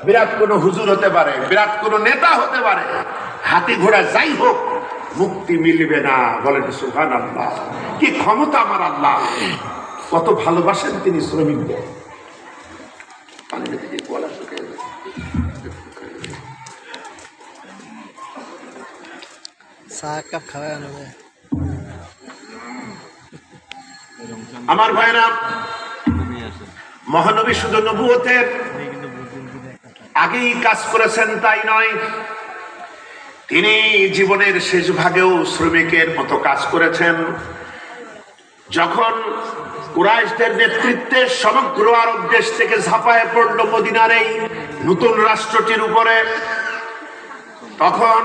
বিরাট কোনো হুজুর হতে পারে, বিরাট কোনো নেতা হতে পারে, হাতি ঘোড়া যাই হোক, মুক্তি মিলবে না। বলেন সুবহানাল্লাহ। কি ক্ষমতা আমার আল্লাহ, কত ভালোবাসেন তিনি শ্রমিকদের। আমার ভাইরা, মহানবী শুধু নবুয়তের আগেই কাজ করেছেন তাই নয়, তিনি জীবনের শেষ ভাগেও শ্রমিকের মতো কাজ করেছেন। যখন কুরাইশদের নেতৃত্বে সমগ্র আরব দেশ থেকে ঝাঁপায় পড়ল মদিনার এই নতুন রাষ্ট্রটির উপরে, তখন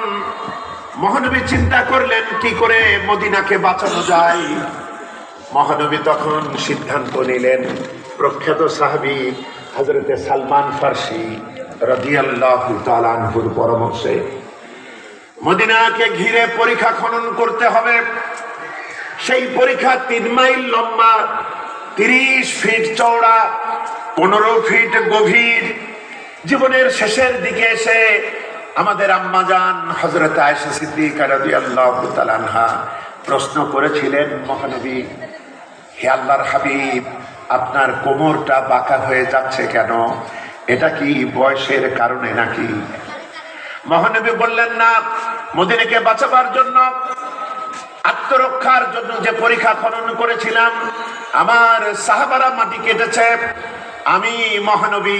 মহানবী চিন্তা করলেন কি করে মদিনাকে বাঁচানো যায়। মহানবী তখন সিদ্ধান্ত নিলেন, প্রখ্যাত সাহাবী হযরতে সালমান ফার্সি রাদিয়াল্লাহু তাআলা আনহুর পরামর্শে মদিনাকে ঘিরে পরিখা খনন করতে হবে। সেই পরিখা 3 মাইল লম্বা, 30 ফিট চওড়া, 15 ফিট গভীর। জীবনের শেষের দিকে এসে আমাদের আম্মাজান হযরত আয়েশা সিদ্দিকা রাদিয়াল্লাহু তাআলা আনহা প্রশ্ন করেছিলেন, মহানবী, হে আল্লাহর হাবিব, আপনার কোমরটা বাঁকা হয়ে যাচ্ছে কেন? এটা কি বয়সের কারণে নাকি? মহানবী বললেন, না, মদিনাকে বাঁচাবার জন্য, আত্মরক্ষার জন্য যে পরিখা খনন করেছিলাম, আমার সাহাবারা মাটি কেটেছে, আমি মহানবী